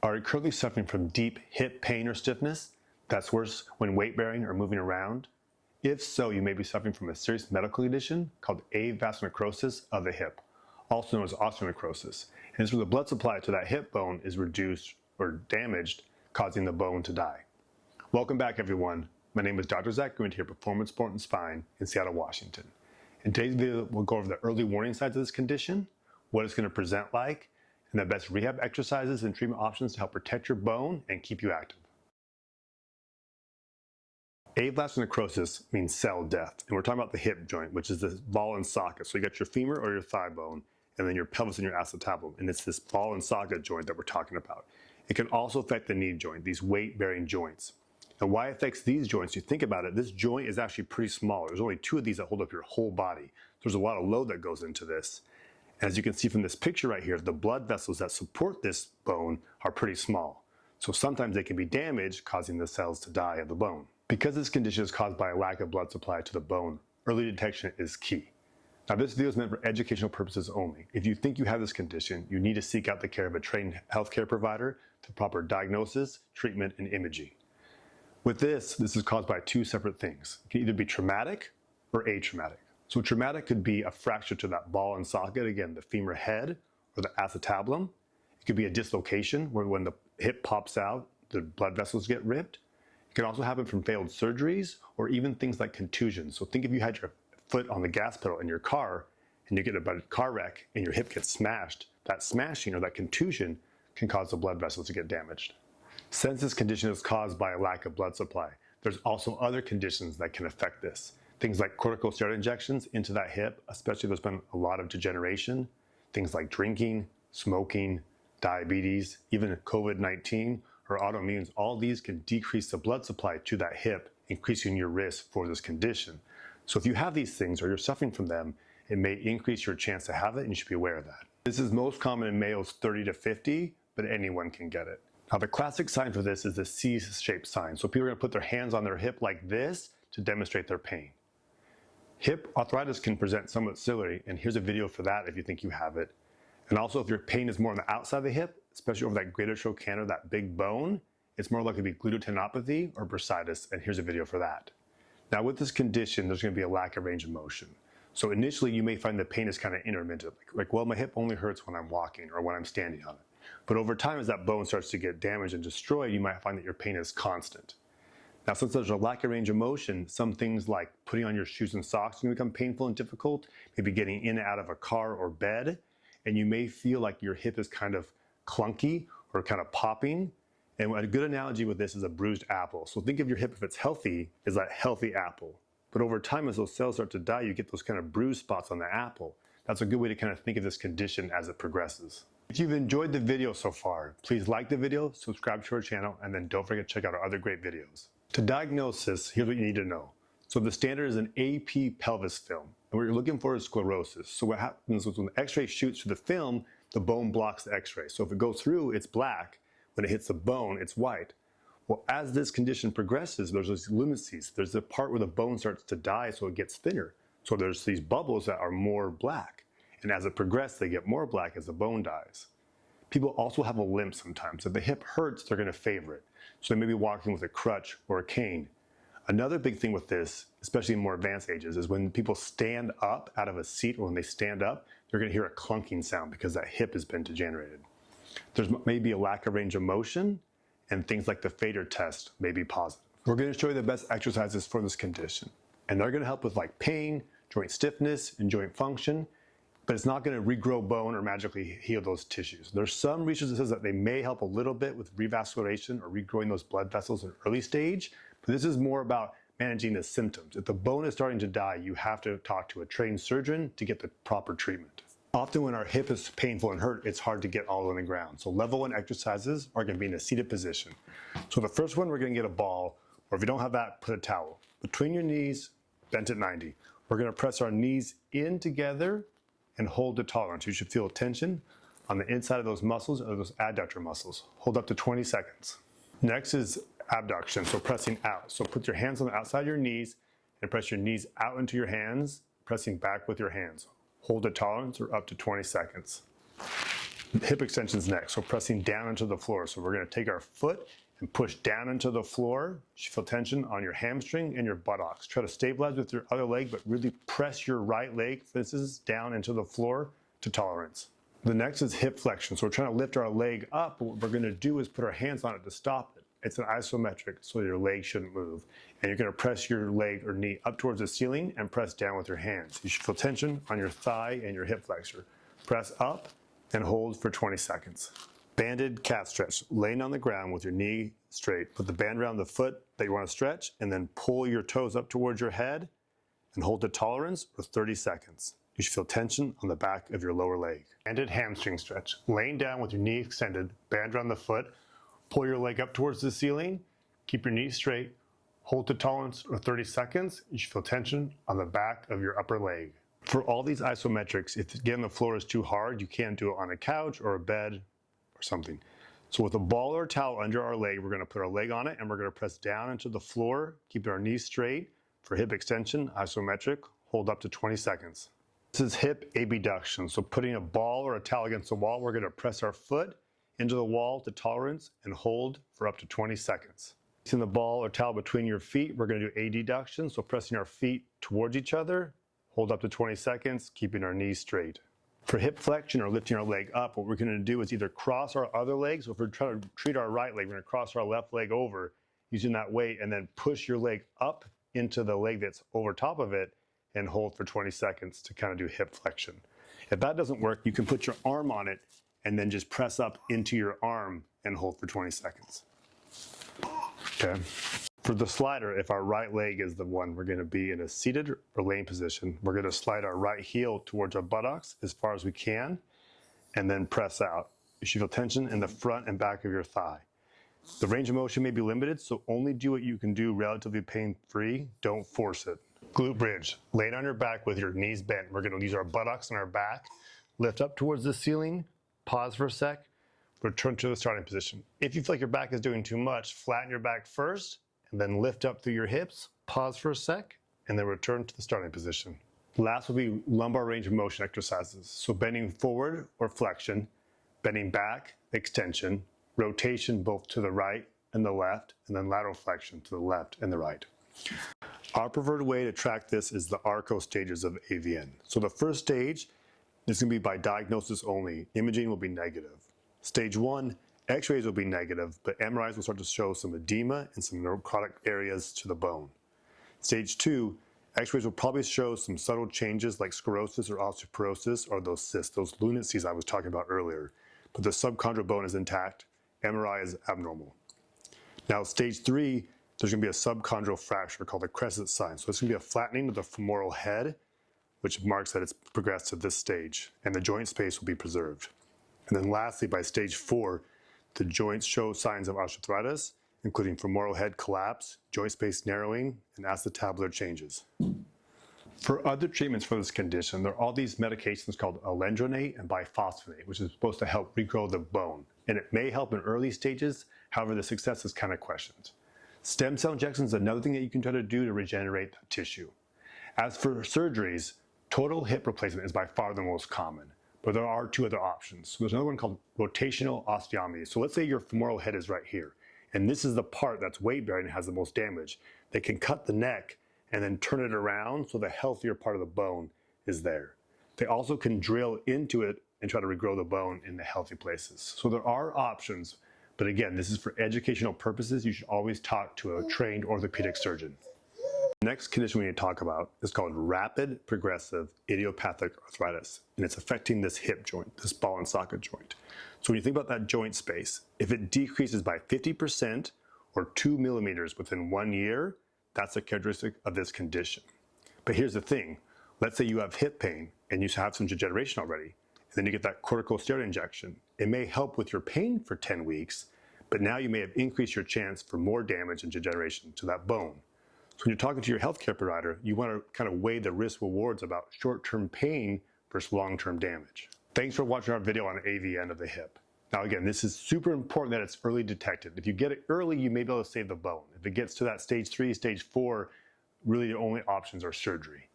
Are you currently suffering from deep hip pain or stiffness that's worse when weight bearing or moving around? If so, you may be suffering from a serious medical condition called avascular necrosis of the hip, also known as osteonecrosis. And it's where the blood supply to that hip bone is reduced or damaged, causing the bone to die. Welcome back, everyone. My name is Dr. Zach Green here at Performance Sport and Spine in Seattle, Washington. In today's video, we'll go over the early warning signs of this condition, what it's going to present like, and the best rehab exercises and treatment options to help protect your bone and keep you active. Avascular necrosis means cell death, and we're talking about the hip joint, which is this ball and socket. So you got your femur or your thigh bone, and then your pelvis and your acetabulum, and it's this ball and socket joint that we're talking about. It can also affect the knee joint, these weight-bearing joints. And why it affects these joints, you think about it, this joint is actually pretty small. There's only two of these that hold up your whole body. There's a lot of load that goes into this. As you can see from this picture right here, the blood vessels that support this bone are pretty small. So sometimes they can be damaged, causing the cells to die of the bone. Because this condition is caused by a lack of blood supply to the bone, early detection is key. Now this video is meant for educational purposes only. If you think you have this condition, you need to seek out the care of a trained healthcare provider to proper diagnosis, treatment, and imaging. With this is caused by two separate things. It can either be traumatic or atraumatic. So traumatic could be a fracture to that ball and socket, again, the femur head or the acetabulum. It could be a dislocation where when the hip pops out, the blood vessels get ripped. It can also happen from failed surgeries or even things like contusions. So think if you had your foot on the gas pedal in your car and you get a car wreck and your hip gets smashed, that smashing or that contusion can cause the blood vessels to get damaged. Since this condition is caused by a lack of blood supply, there's also other conditions that can affect this. Things like corticosteroid injections into that hip, especially if there's been a lot of degeneration. Things like drinking, smoking, diabetes, even COVID-19 or autoimmunes, all these can decrease the blood supply to that hip, increasing your risk for this condition. So if you have these things or you're suffering from them, it may increase your chance to have it, and you should be aware of that. This is most common in males 30 to 50, but anyone can get it. Now the classic sign for this is the C-shaped sign. So people are going to put their hands on their hip like this to demonstrate their pain. Hip arthritis can present somewhat similarly, and here's a video for that if you think you have it. And also if your pain is more on the outside of the hip, especially over that greater trochanter, that big bone, it's more likely to be gluteotendinopathy or bursitis, and here's a video for that. Now with this condition, there's going to be a lack of range of motion. So initially you may find the pain is kind of intermittent, like well, my hip only hurts when I'm walking or when I'm standing on it. But over time, as that bone starts to get damaged and destroyed, you might find that your pain is constant. Now, since there's a lack of range of motion, some things like putting on your shoes and socks can become painful and difficult, maybe getting in and out of a car or bed, and you may feel like your hip is kind of clunky or kind of popping. And a good analogy with this is a bruised apple. So think of your hip, if it's healthy, is that healthy apple. But over time, as those cells start to die, you get those kind of bruised spots on the apple. That's a good way to kind of think of this condition as it progresses. If you've enjoyed the video so far, please like the video, subscribe to our channel, and then don't forget to check out our other great videos. To diagnose this, here's what you need to know. So the standard is an AP pelvis film, and what you're looking for is sclerosis. So what happens is when the x-ray shoots through the film, the bone blocks the x-ray. So if it goes through, it's black. When it hits the bone, it's white. Well, as this condition progresses, there's these luminesces. There's the part where the bone starts to die, so it gets thinner. So there's these bubbles that are more black. And as it progresses, they get more black as the bone dies. People also have a limp sometimes. If the hip hurts, they're going to favor it. So they may be walking with a crutch or a cane. Another big thing with this, especially in more advanced ages, is when people stand up out of a seat or when they stand up, they're going to hear a clunking sound because that hip has been degenerated. There's maybe a lack of range of motion, and things like the Fader test may be positive. We're going to show you the best exercises for this condition. And they're going to help with like pain, joint stiffness, and joint function. But it's not going to regrow bone or magically heal those tissues. There's some research that says that they may help a little bit with revascularization or regrowing those blood vessels in early stage, but this is more about managing the symptoms. If the bone is starting to die, you have to talk to a trained surgeon to get the proper treatment. Often when our hip is painful and hurt, it's hard to get all on the ground. So level 1 exercises are going to be in a seated position. So the first one, we're going to get a ball, or if you don't have that, put a towel between your knees, bent at 90. We're going to press our knees in together and hold the tolerance. You should feel tension on the inside of those muscles or those adductor muscles. Hold up to 20 seconds. Next is abduction, so pressing out. So put your hands on the outside of your knees and press your knees out into your hands, pressing back with your hands. Hold the tolerance or up to 20 seconds. Hip extensions next, so pressing down into the floor. So we're going to take our foot and push down into the floor. You feel tension on your hamstring and your buttocks. Try to stabilize with your other leg, but really press your right leg, this is down into the floor to tolerance. The next is hip flexion. So we're trying to lift our leg up, but what we're going to do is put our hands on it to stop it. It's an isometric, so your leg shouldn't move. And you're going to press your leg or knee up towards the ceiling and press down with your hands. You should feel tension on your thigh and your hip flexor. Press up and hold for 20 seconds. Banded cat stretch, laying on the ground with your knee straight. Put the band around the foot that you want to stretch and then pull your toes up towards your head and hold to tolerance for 30 seconds. You should feel tension on the back of your lower leg. Banded hamstring stretch, laying down with your knee extended, band around the foot, pull your leg up towards the ceiling, keep your knee straight, hold to tolerance for 30 seconds. You should feel tension on the back of your upper leg. For all these isometrics, if getting the floor is too hard, you can't do it on a couch or a bed or something. So with a ball or a towel under our leg, we're going to put our leg on it and we're going to press down into the floor, keeping our knees straight. For hip extension, isometric, hold up to 20 seconds. This is hip abduction. So putting a ball or a towel against the wall, we're going to press our foot into the wall to tolerance and hold for up to 20 seconds. Placing the ball or towel between your feet, we're going to do adduction. So pressing our feet towards each other, hold up to 20 seconds, keeping our knees straight. For hip flexion or lifting our leg up, what we're going to do is either cross our other leg. So if we're trying to treat our right leg, we're going to cross our left leg over using that weight and then push your leg up into the leg that's over top of it and hold for 20 seconds to kind of do hip flexion. If that doesn't work, you can put your arm on it and then just press up into your arm and hold for 20 seconds. Okay. For the slider, if our right leg is the one, we're going to be in a seated or laying position. We're going to slide our right heel towards our buttocks as far as we can and then press out. You should feel tension in the front and back of your thigh. The range of motion may be limited, so only do what you can do relatively pain-free. Don't force it. Glute bridge, laying on your back with your knees bent. We're going to use our buttocks and our back, lift up towards the ceiling, pause for a sec, return to the starting position. If you feel like your back is doing too much, flatten your back first, and then lift up through your hips, pause for a sec, and then return to the starting position. Last will be lumbar range of motion exercises. So bending forward or flexion, bending back, extension, rotation both to the right and the left, and then lateral flexion to the left and the right. Our preferred way to track this is the ARCO stages of AVN. So the first stage is going to be by diagnosis only. Imaging will be negative. Stage 1, X-rays will be negative, but MRIs will start to show some edema and some necrotic areas to the bone. Stage 2, X-rays will probably show some subtle changes like sclerosis or osteoporosis or those cysts, those lunacies I was talking about earlier. But the subchondral bone is intact, MRI is abnormal. Now stage 3, there's going to be a subchondral fracture called a crescent sign. So it's going to be a flattening of the femoral head, which marks that it's progressed to this stage, and the joint space will be preserved. And then lastly, by stage 4, the joints show signs of arthritis, including femoral head collapse, joint space narrowing, and acetabular changes. For other treatments for this condition, there are all these medications called alendronate and biphosphonate, which is supposed to help regrow the bone. And it may help in early stages, however, the success is kind of questioned. Stem cell injection is another thing that you can try to do to regenerate the tissue. As for surgeries, total hip replacement is by far the most common. But there are two other options. So there's another one called rotational osteotomy. So let's say your femoral head is right here, and this is the part that's weight bearing and has the most damage. They can cut the neck and then turn it around so the healthier part of the bone is there. They also can drill into it and try to regrow the bone in the healthy places. So there are options, but again, this is for educational purposes. You should always talk to a trained orthopedic surgeon. The next condition we need to talk about is called rapid progressive idiopathic arthritis, and it's affecting this hip joint, this ball and socket joint. So when you think about that joint space, if it decreases by 50% or 2 millimeters within 1 year, that's a characteristic of this condition. But here's the thing, let's say you have hip pain and you have some degeneration already, and then you get that corticosteroid injection. It may help with your pain for 10 weeks, but now you may have increased your chance for more damage and degeneration to that bone. So when you're talking to your healthcare provider, you want to kind of weigh the risk rewards about short-term pain versus long-term damage. Thanks for watching our video on AVN of the hip. Now again, this is super important that it's early detected. If you get it early, you may be able to save the bone. If it gets to that stage 3, stage 4, really the only options are surgery.